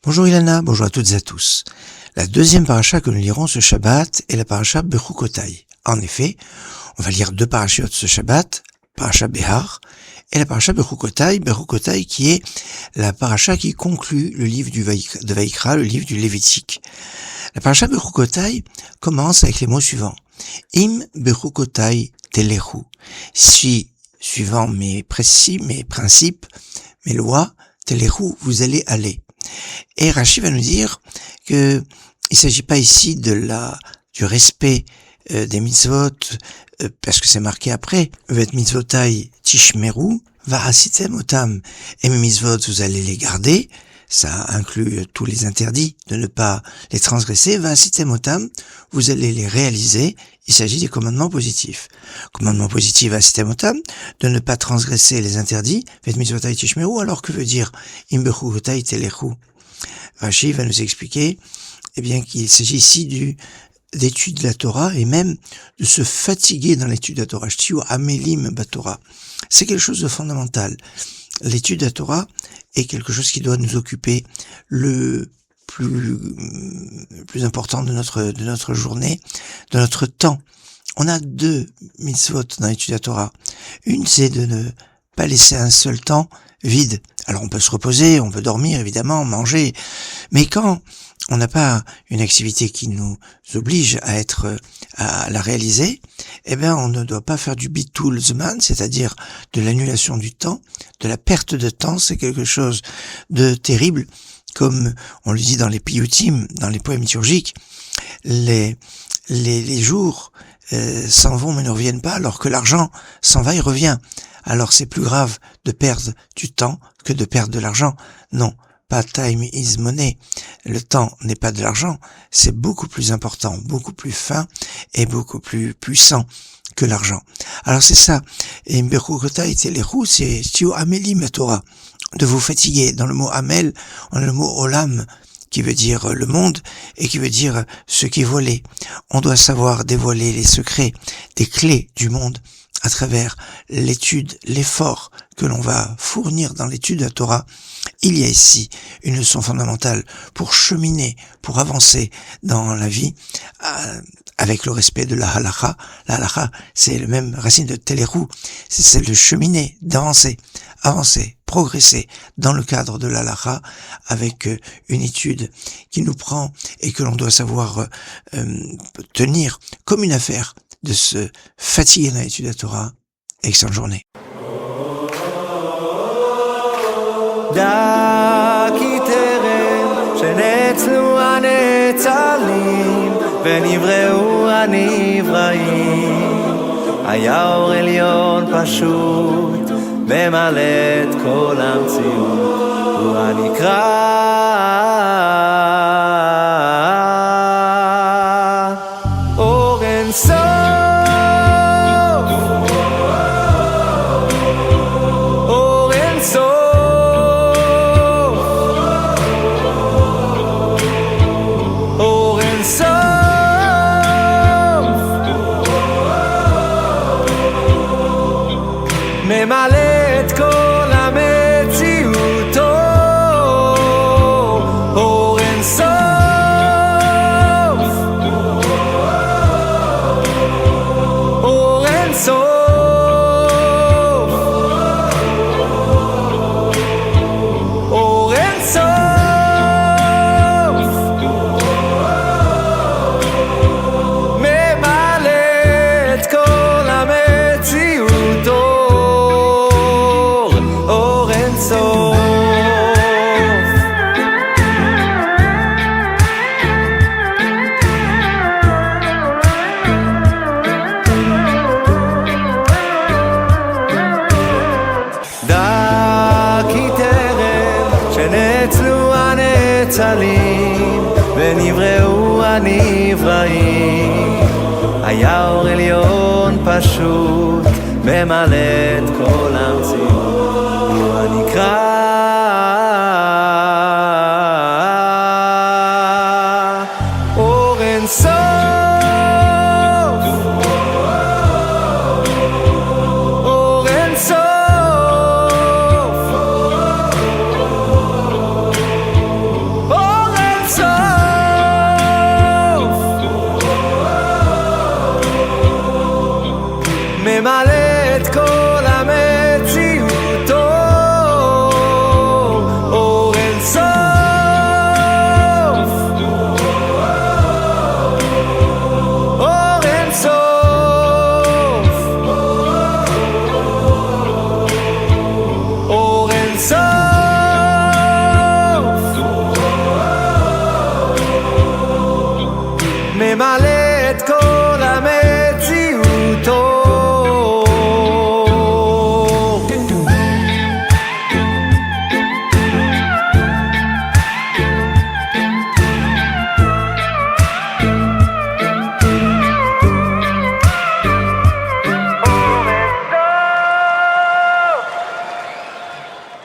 Bonjour Ilana, bonjour à toutes et à tous. La deuxième paracha que nous lirons ce Shabbat est la paracha Bechukotai. En effet, on va lire deux parachiotes ce Shabbat, paracha Behar et la paracha Bechukotai, Bechukotai qui est la paracha qui conclut le livre de Vaïkra, le livre du Lévitique. La paracha Bechukotai commence avec les mots suivants. Im Bechukotai telechu. Si, suivant mes principes, mes lois, telechu, vous allez aller. Et Rashi va nous dire que il s'agit pas ici du respect des mitzvot, parce que c'est marqué après, vet mitzvotai tishmeru, va'asitem otam, et mes mitzvot vous allez les garder, ça inclut tous les interdits de ne pas les transgresser, va'asitem otam, vous allez les réaliser, il s'agit des commandements positifs. Commandement positif, va'asitem otam, de ne pas transgresser les interdits, vet mitzvotai tishmeru, alors que veut dire im bechukotai telechu? Rashi va nous expliquer qu'il s'agit ici d'étude de la Torah et même de se fatiguer dans l'étude de la Torah. Shtiu amelim batorah. C'est quelque chose de fondamental. L'étude de la Torah est quelque chose qui doit nous occuper le plus important de notre journée, de notre temps. On a deux mitzvot dans l'étude de la Torah. Une, c'est de ne pas laisser un seul temps vide. Alors on peut se reposer, on peut dormir évidemment, manger, mais quand on n'a pas une activité qui nous oblige à la réaliser, on ne doit pas faire du bitul zman, c'est-à-dire de l'annulation du temps, de la perte de temps. C'est quelque chose de terrible, comme on le dit dans les piyutim, dans les poèmes liturgiques, les jours s'en vont mais ne reviennent pas, alors que l'argent s'en va et revient. Alors c'est plus grave de perdre du temps que de perdre de l'argent. Non, pas time is money. Le temps n'est pas de l'argent, c'est beaucoup plus important, beaucoup plus fin et beaucoup plus puissant que l'argent. Alors c'est ça. Et Bechukotai telechu, c'est Shtiu amelim batorah, de vous fatiguer. Dans le mot amel, on a le mot olam, qui veut dire le monde, et qui veut dire ce qui est volé. On doit savoir dévoiler les secrets, des clés du monde, à travers l'étude, l'effort que l'on va fournir dans l'étude de la Torah. Il y a ici une leçon fondamentale pour cheminer, pour avancer dans la vie, avec le respect de la halakha. La halakha, c'est le même racine de telechu, c'est celle de cheminer, d'avancer, progresser dans le cadre de la halakha, avec une étude qui nous prend et que l'on doit savoir tenir comme une affaire, de se fatiguer dans l'étude de la Torah. Excellente journée. דרכי טרם שנצלו הנצלים ונבראו הנבראים, היה אור עליון פשוט ממלא את כל המציאות, הוא הנקרא אור אין סוף. ממלא את כל המציאות, אור אין סוף, אור אין סוף, אור אין סוף, ממלא את כל המציאות, דרכי טרם שנצלו הנצלים ונבראו הנבראים, היה אור עליון פשוט ממלא את כל המציאות, הוא הנקרא